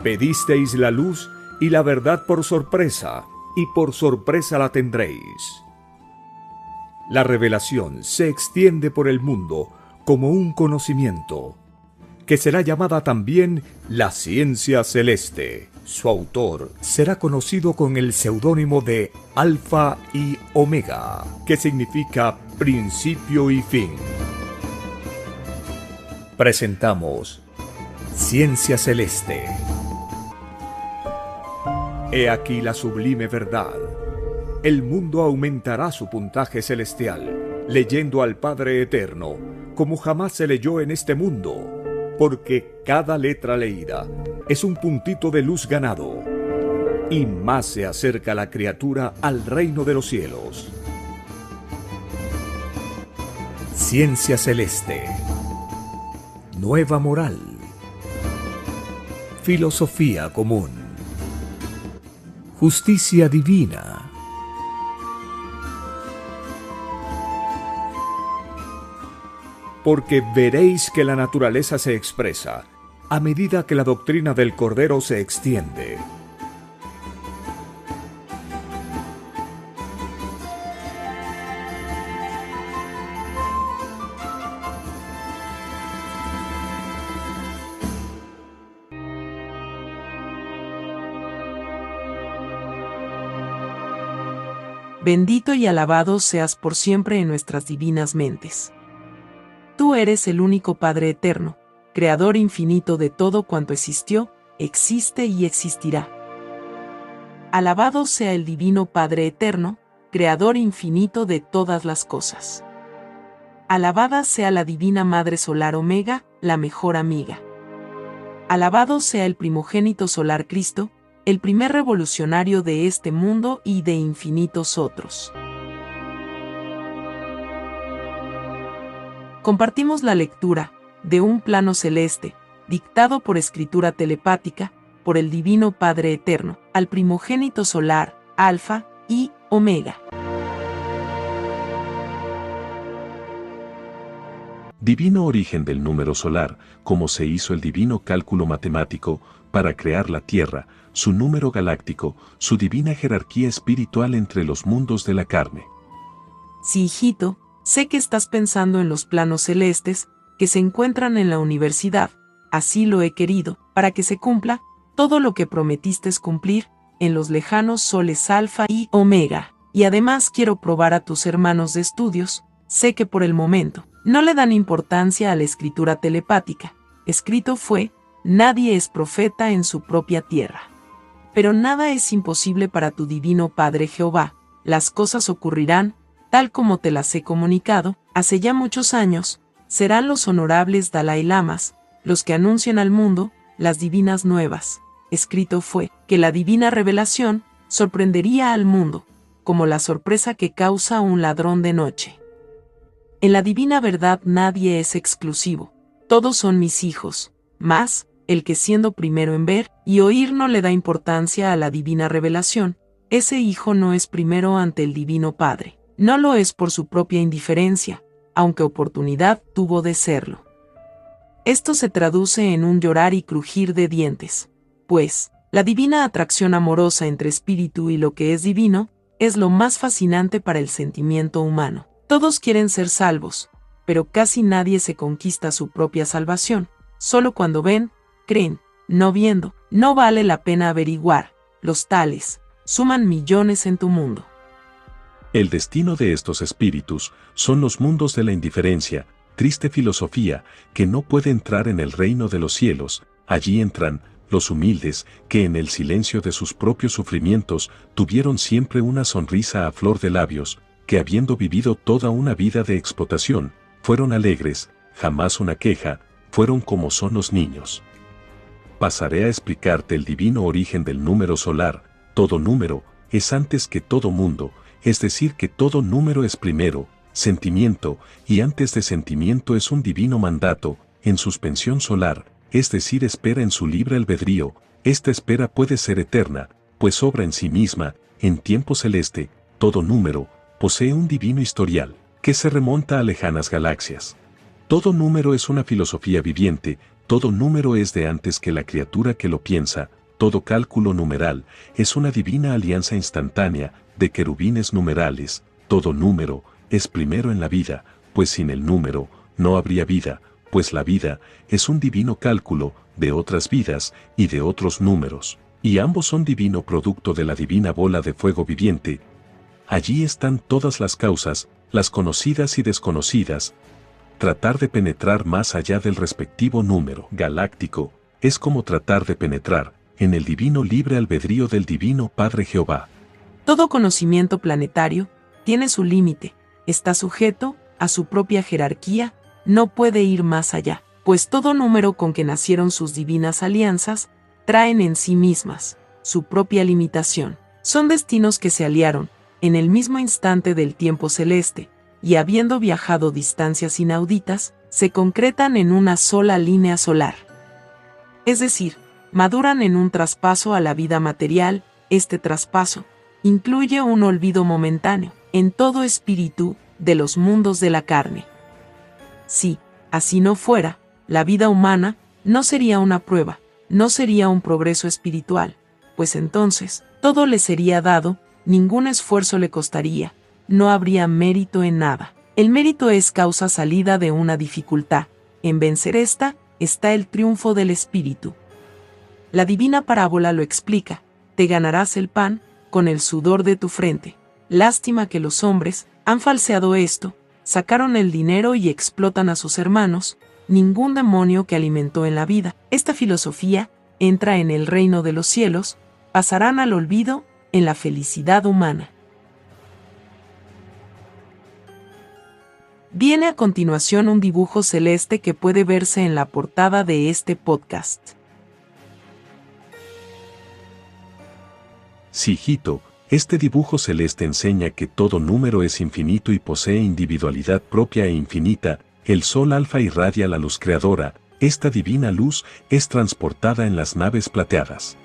Pedisteis la luz y la verdad por sorpresa, y por sorpresa la tendréis. La revelación se extiende por el mundo como un conocimiento, que será llamada también la ciencia celeste. Su autor será conocido con el seudónimo de Alfa y Omega, que significa principio y fin. Presentamos Ciencia Celeste. He aquí la sublime verdad. El mundo aumentará su puntaje celestial, leyendo al Padre Eterno, como jamás se leyó en este mundo, porque cada letra leída es un puntito de luz ganado, y más se acerca la criatura al reino de los cielos. Ciencia Celeste. Nueva moral. Filosofía común. Justicia divina. Porque veréis que la naturaleza se expresa a medida que la doctrina del Cordero se extiende. Bendito y alabado seas por siempre en nuestras divinas mentes. Tú eres el único Padre eterno, Creador infinito de todo cuanto existió, existe y existirá. Alabado sea el Divino Padre eterno, Creador infinito de todas las cosas. Alabada sea la Divina Madre Solar Omega, la mejor amiga. Alabado sea el primogénito solar Cristo, el primer revolucionario de este mundo y de infinitos otros. Compartimos la lectura de un plano celeste, dictado por escritura telepática, por el Divino Padre Eterno, al primogénito solar, Alfa y Omega. Divino origen del número solar, como se hizo el divino cálculo matemático para crear la Tierra, su número galáctico, su divina jerarquía espiritual entre los mundos de la carne. Sí, hijito, sé que estás pensando en los planos celestes que se encuentran en la universidad. Así lo he querido, para que se cumpla todo lo que prometiste cumplir en los lejanos soles Alfa y Omega. Y además quiero probar a tus hermanos de estudios. Sé que por el momento no le dan importancia a la escritura telepática. Escrito fue: nadie es profeta en su propia tierra. Pero nada es imposible para tu divino Padre Jehová. Las cosas ocurrirán, tal como te las he comunicado, hace ya muchos años. Serán los honorables Dalai Lamas los que anuncien al mundo las divinas nuevas. Escrito fue que la divina revelación sorprendería al mundo, como la sorpresa que causa un ladrón de noche. En la divina verdad nadie es exclusivo, todos son mis hijos, mas el que siendo primero en ver y oír no le da importancia a la divina revelación, ese hijo no es primero ante el Divino Padre. No lo es por su propia indiferencia, aunque oportunidad tuvo de serlo. Esto se traduce en un llorar y crujir de dientes, pues la divina atracción amorosa entre espíritu y lo que es divino es lo más fascinante para el sentimiento humano. Todos quieren ser salvos, pero casi nadie se conquista su propia salvación. Solo cuando ven, creen, no viendo, no vale la pena averiguar. Los tales suman millones en tu mundo. El destino de estos espíritus son los mundos de la indiferencia, triste filosofía, que no puede entrar en el reino de los cielos. Allí entran los humildes, que en el silencio de sus propios sufrimientos tuvieron siempre una sonrisa a flor de labios, que habiendo vivido toda una vida de explotación, fueron alegres, jamás una queja, fueron como son los niños. Pasaré a explicarte el divino origen del número solar. Todo número es antes que todo mundo, es decir que todo número es primero, sentimiento, y antes de sentimiento es un divino mandato, en suspensión solar, es decir espera en su libre albedrío. Esta espera puede ser eterna, pues obra en sí misma, en tiempo celeste. Todo número posee un divino historial, que se remonta a lejanas galaxias. Todo número es una filosofía viviente, todo número es de antes que la criatura que lo piensa, todo cálculo numeral es una divina alianza instantánea de querubines numerales, todo número es primero en la vida, pues sin el número no habría vida, pues la vida es un divino cálculo de otras vidas y de otros números, y ambos son divino producto de la divina bola de fuego viviente. Allí están todas las causas, las conocidas y desconocidas. Tratar de penetrar más allá del respectivo número galáctico es como tratar de penetrar en el divino libre albedrío del divino Padre Jehová. Todo conocimiento planetario tiene su límite, está sujeto a su propia jerarquía, no puede ir más allá, pues todo número con que nacieron sus divinas alianzas traen en sí mismas su propia limitación. Son destinos que se aliaron en el mismo instante del tiempo celeste, y habiendo viajado distancias inauditas, se concretan en una sola línea solar. Es decir, maduran en un traspaso a la vida material. Este traspaso incluye un olvido momentáneo en todo espíritu de los mundos de la carne. Si así no fuera, la vida humana no sería una prueba, no sería un progreso espiritual, pues entonces todo le sería dado, ningún esfuerzo le costaría, no habría mérito en nada. El mérito es causa salida de una dificultad, en vencer esta está el triunfo del espíritu. La divina parábola lo explica: te ganarás el pan con el sudor de tu frente. Lástima que los hombres han falseado esto, sacaron el dinero y explotan a sus hermanos. Ningún demonio que alimentó en la vida esta filosofía entra en el reino de los cielos, pasarán al olvido en la felicidad humana. Viene a continuación un dibujo celeste que puede verse en la portada de este podcast. Sí, hijito, este dibujo celeste enseña que todo número es infinito y posee individualidad propia e infinita. El sol alfa irradia la luz creadora, esta divina luz es transportada en las naves plateadas.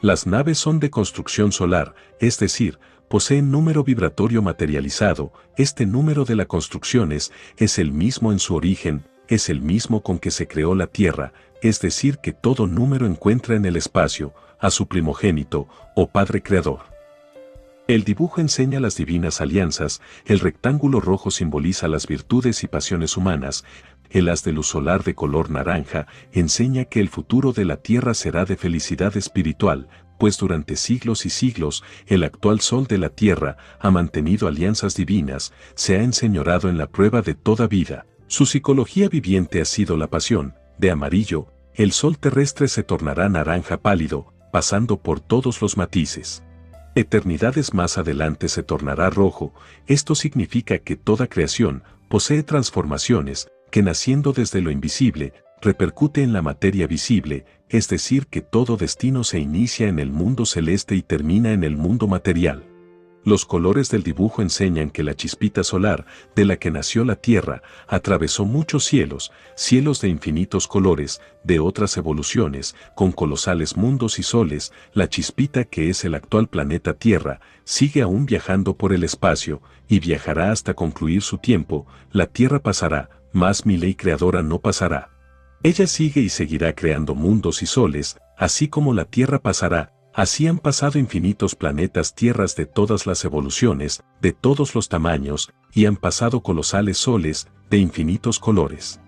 Las naves son de construcción solar, es decir, poseen número vibratorio materializado. Este número de las construcciones es el mismo en su origen, es el mismo con que se creó la Tierra, es decir que todo número encuentra en el espacio a su primogénito o Padre Creador. El dibujo enseña las divinas alianzas, el rectángulo rojo simboliza las virtudes y pasiones humanas, el haz de luz solar de color naranja enseña que el futuro de la Tierra será de felicidad espiritual, pues durante siglos y siglos el actual sol de la Tierra ha mantenido alianzas divinas, se ha enseñorado en la prueba de toda vida. Su psicología viviente ha sido la pasión. De amarillo, el sol terrestre se tornará naranja pálido, pasando por todos los matices. Eternidades más adelante se tornará rojo. Esto significa que toda creación posee transformaciones, que naciendo desde lo invisible, repercute en la materia visible, es decir que todo destino se inicia en el mundo celeste y termina en el mundo material. Los colores del dibujo enseñan que la chispita solar, de la que nació la Tierra, atravesó muchos cielos, cielos de infinitos colores, de otras evoluciones, con colosales mundos y soles. La chispita que es el actual planeta Tierra, sigue aún viajando por el espacio, y viajará hasta concluir su tiempo. La Tierra pasará, mas mi ley creadora no pasará. Ella sigue y seguirá creando mundos y soles, así como la Tierra pasará. Así han pasado infinitos planetas tierras de todas las evoluciones, de todos los tamaños, y han pasado colosales soles, de infinitos colores.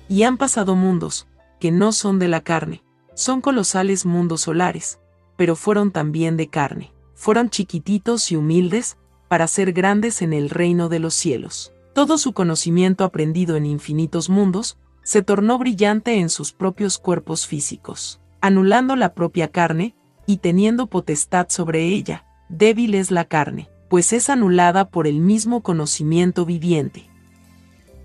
Y han pasado mundos, que no son de la carne, son colosales mundos solares, pero fueron también de carne, fueron chiquititos y humildes, para ser grandes en el reino de los cielos. Todo su conocimiento aprendido en infinitos mundos, se tornó brillante en sus propios cuerpos físicos, anulando la propia carne, y teniendo potestad sobre ella. Débil es la carne, pues es anulada por el mismo conocimiento viviente.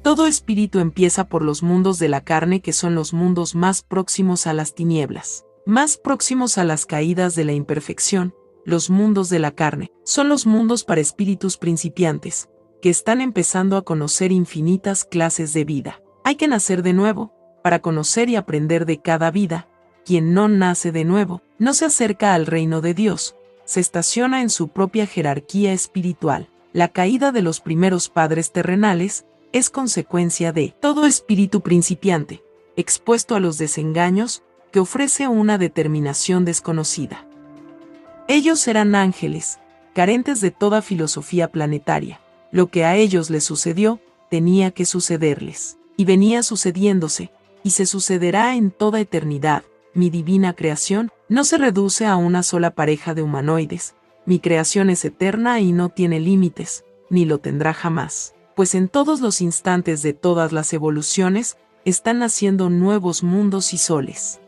Todo espíritu empieza por los mundos de la carne, que son los mundos más próximos a las tinieblas, más próximos a las caídas de la imperfección. Los mundos de la carne son los mundos para espíritus principiantes, que están empezando a conocer infinitas clases de vida. Hay que nacer de nuevo, para conocer y aprender de cada vida. Quien no nace de nuevo, no se acerca al reino de Dios, se estaciona en su propia jerarquía espiritual. La caída de los primeros padres terrenales es consecuencia de todo espíritu principiante, expuesto a los desengaños que ofrece una determinación desconocida. Ellos eran ángeles, carentes de toda filosofía planetaria. Lo que a ellos les sucedió, tenía que sucederles, y venía sucediéndose, y se sucederá en toda eternidad. Mi divina creación no se reduce a una sola pareja de humanoides. Mi creación es eterna y no tiene límites, ni lo tendrá jamás, pues en todos los instantes de todas las evoluciones, están naciendo nuevos mundos y soles.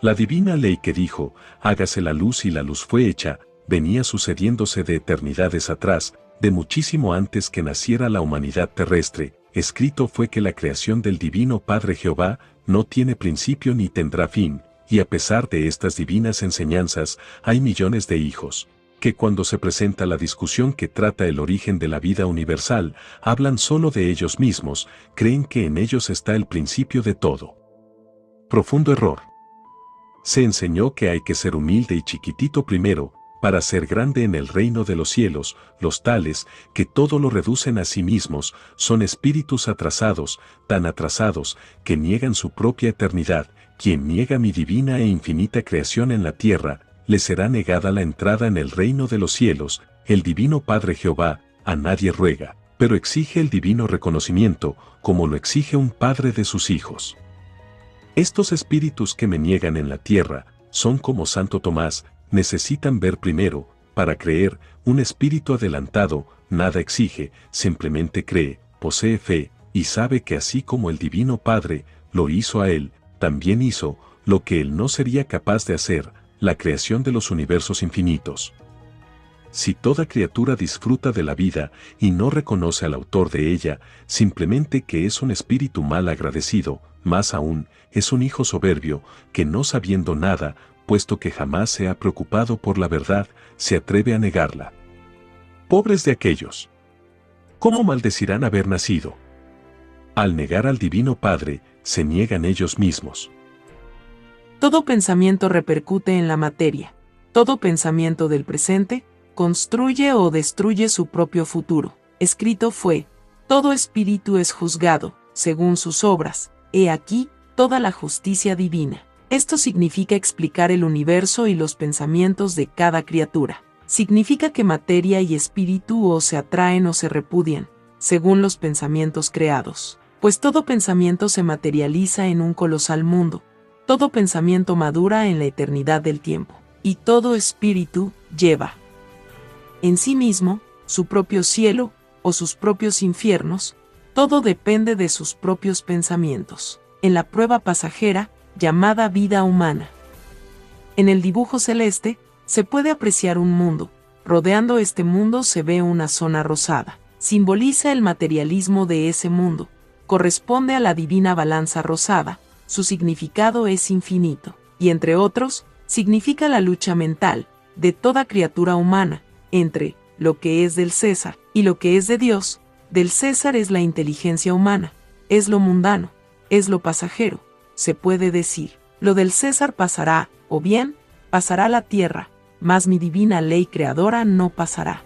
La divina ley que dijo, hágase la luz y la luz fue hecha, venía sucediéndose de eternidades atrás, de muchísimo antes que naciera la humanidad terrestre. Escrito fue que la creación del Divino Padre Jehová no tiene principio ni tendrá fin, y a pesar de estas divinas enseñanzas, hay millones de hijos, que cuando se presenta la discusión que trata el origen de la vida universal, hablan solo de ellos mismos, creen que en ellos está el principio de todo. Profundo error. Se enseñó que hay que ser humilde y chiquitito primero, para ser grande en el reino de los cielos. Los tales, que todo lo reducen a sí mismos, son espíritus atrasados, tan atrasados, que niegan su propia eternidad. Quien niega mi divina e infinita creación en la tierra, le será negada la entrada en el reino de los cielos. El Divino Padre Jehová, a nadie ruega, pero exige el divino reconocimiento, como lo exige un padre de sus hijos. Estos espíritus que me niegan en la tierra, son como Santo Tomás, necesitan ver primero, para creer. Un espíritu adelantado, nada exige, simplemente cree, posee fe, y sabe que así como el Divino Padre lo hizo a él, también hizo lo que él no sería capaz de hacer, la creación de los universos infinitos. Si toda criatura disfruta de la vida y no reconoce al autor de ella, simplemente que es un espíritu mal agradecido, más aún, es un hijo soberbio, que no sabiendo nada, puesto que jamás se ha preocupado por la verdad, se atreve a negarla. Pobres de aquellos. ¿Cómo maldecirán haber nacido? Al negar al Divino Padre, se niegan ellos mismos. Todo pensamiento repercute en la materia. Todo pensamiento del presente construye o destruye su propio futuro. Escrito fue, todo espíritu es juzgado, según sus obras. He aquí, toda la justicia divina. Esto significa explicar el universo y los pensamientos de cada criatura. Significa que materia y espíritu o se atraen o se repudian, según los pensamientos creados. Pues todo pensamiento se materializa en un colosal mundo. Todo pensamiento madura en la eternidad del tiempo. Y todo espíritu lleva en sí mismo su propio cielo o sus propios infiernos. Todo depende de sus propios pensamientos. En la prueba pasajera, llamada vida humana. En el dibujo celeste, se puede apreciar un mundo. Rodeando este mundo se ve una zona rosada. Simboliza el materialismo de ese mundo. Corresponde a la divina balanza rosada. Su significado es infinito. Y entre otros, significa la lucha mental de toda criatura humana entre lo que es del César y lo que es de Dios. Del César es la inteligencia humana, es lo mundano, es lo pasajero. Se puede decir, lo del César pasará, o bien, pasará la tierra, mas mi divina ley creadora no pasará.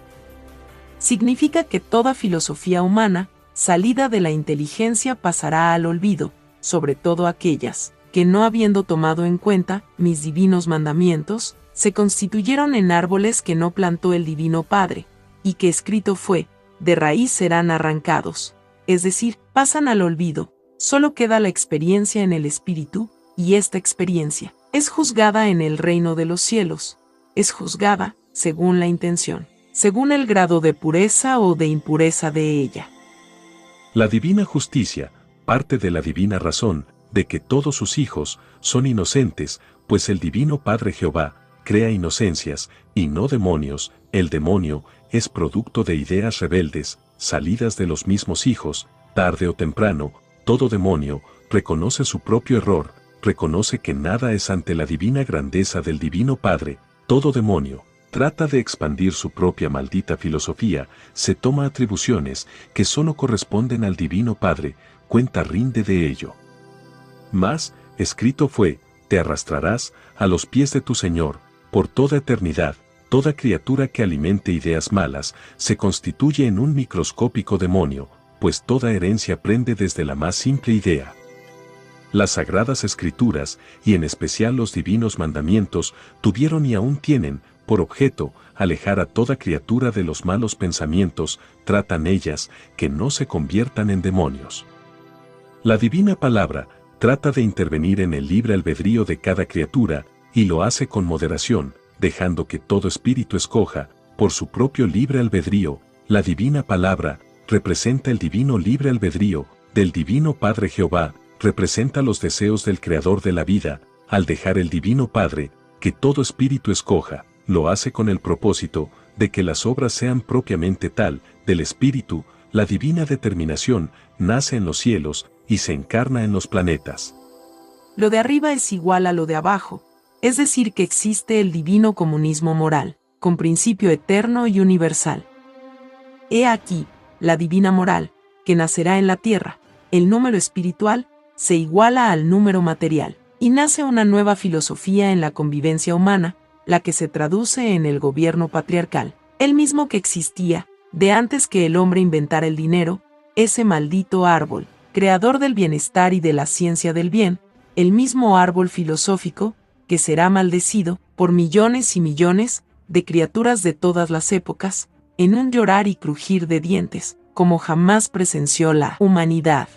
Significa que toda filosofía humana, salida de la inteligencia, pasará al olvido, sobre todo aquellas que, no habiendo tomado en cuenta mis divinos mandamientos, se constituyeron en árboles que no plantó el Divino Padre, y que escrito fue, de raíz serán arrancados, es decir, pasan al olvido. Solo queda la experiencia en el espíritu, y esta experiencia es juzgada en el reino de los cielos. Es juzgada, según la intención, según el grado de pureza o de impureza de ella. La divina justicia parte de la divina razón, de que todos sus hijos son inocentes, pues el Divino Padre Jehová crea inocencias, y no demonios. El demonio es producto de ideas rebeldes, salidas de los mismos hijos. Tarde o temprano, todo demonio reconoce su propio error, reconoce que nada es ante la divina grandeza del Divino Padre. Todo demonio trata de expandir su propia maldita filosofía, se toma atribuciones que solo corresponden al Divino Padre, cuenta rinde de ello. Mas, escrito fue, te arrastrarás a los pies de tu Señor, por toda eternidad. Toda criatura que alimente ideas malas se constituye en un microscópico demonio, pues toda herencia prende desde la más simple idea. Las sagradas escrituras, y en especial los divinos mandamientos, tuvieron y aún tienen, por objeto, alejar a toda criatura de los malos pensamientos, tratan ellas, que no se conviertan en demonios. La divina palabra trata de intervenir en el libre albedrío de cada criatura, y lo hace con moderación, dejando que todo espíritu escoja, por su propio libre albedrío. La divina palabra representa el divino libre albedrío del divino Padre Jehová, representa los deseos del Creador de la vida. Al dejar el divino Padre, que todo espíritu escoja, lo hace con el propósito de que las obras sean propiamente tal del espíritu. La divina determinación nace en los cielos y se encarna en los planetas. Lo de arriba es igual a lo de abajo, es decir que existe el divino comunismo moral, con principio eterno y universal. He aquí, la divina moral, que nacerá en la tierra. El número espiritual se iguala al número material, y nace una nueva filosofía en la convivencia humana, la que se traduce en el gobierno patriarcal, el mismo que existía, de antes que el hombre inventara el dinero, ese maldito árbol, creador del bienestar y de la ciencia del bien, el mismo árbol filosófico, que será maldecido, por millones y millones, de criaturas de todas las épocas, en un llorar y crujir de dientes, como jamás presenció la humanidad.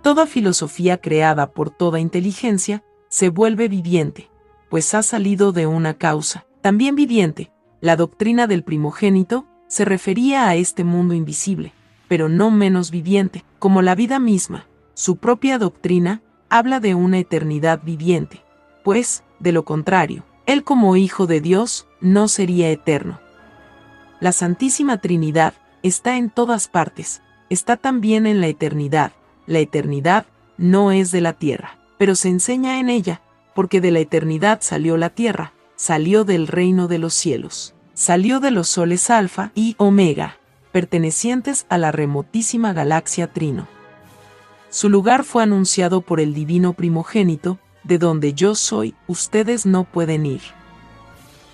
Toda filosofía creada por toda inteligencia, se vuelve viviente, pues ha salido de una causa, también viviente. La doctrina del primogénito se refería a este mundo invisible, pero no menos viviente, como la vida misma. Su propia doctrina habla de una eternidad viviente, pues, de lo contrario, él como Hijo de Dios no sería eterno. La Santísima Trinidad está en todas partes, está también en la eternidad. La eternidad no es de la tierra, pero se enseña en ella, porque de la eternidad salió la tierra, salió del reino de los cielos, salió de los soles Alfa y Omega, pertenecientes a la remotísima galaxia Trino. Su lugar fue anunciado por el divino primogénito, de donde yo soy, ustedes no pueden ir.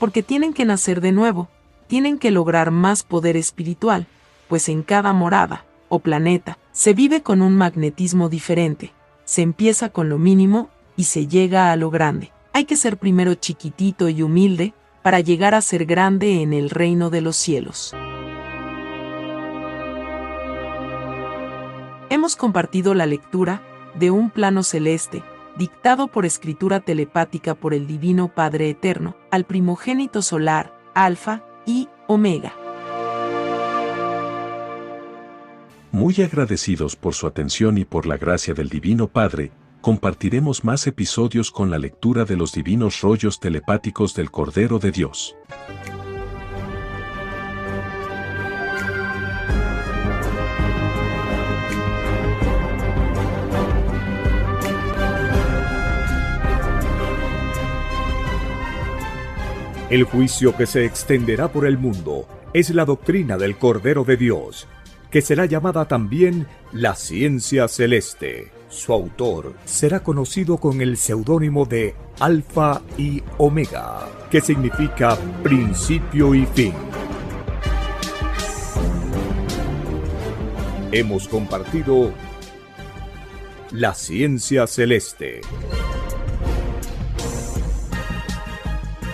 Porque tienen que nacer de nuevo, tienen que lograr más poder espiritual, pues en cada morada, o planeta, se vive con un magnetismo diferente, se empieza con lo mínimo, y se llega a lo grande. Hay que ser primero chiquitito y humilde, para llegar a ser grande en el reino de los cielos. Hemos compartido la lectura de Un plano celeste, dictado por escritura telepática por el Divino Padre Eterno, al primogénito solar, Alfa y Omega. Muy agradecidos por su atención y por la gracia del Divino Padre, compartiremos más episodios con la lectura de los divinos rollos telepáticos del Cordero de Dios. El juicio que se extenderá por el mundo es la doctrina del Cordero de Dios, que será llamada también la ciencia celeste. Su autor será conocido con el seudónimo de Alfa y Omega, que significa principio y fin. Hemos compartido la ciencia celeste.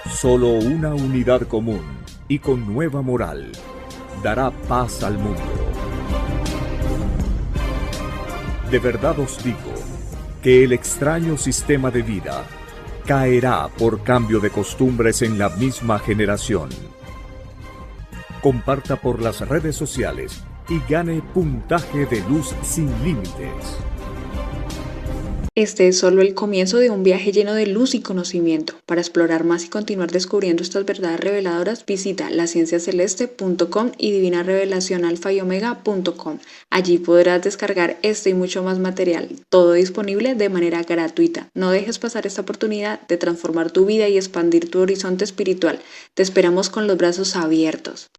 Solo una unidad común y con nueva moral dará paz al mundo. De verdad os digo que el extraño sistema de vida caerá por cambio de costumbres en la misma generación. Comparta por las redes sociales y gane puntaje de luz sin límites. Este es solo el comienzo de un viaje lleno de luz y conocimiento. Para explorar más y continuar descubriendo estas verdades reveladoras, visita lascienciaceleste.com y divinarevelacionalfayomega.com. Allí podrás descargar este y mucho más material, todo disponible de manera gratuita. No dejes pasar esta oportunidad de transformar tu vida y expandir tu horizonte espiritual. Te esperamos con los brazos abiertos.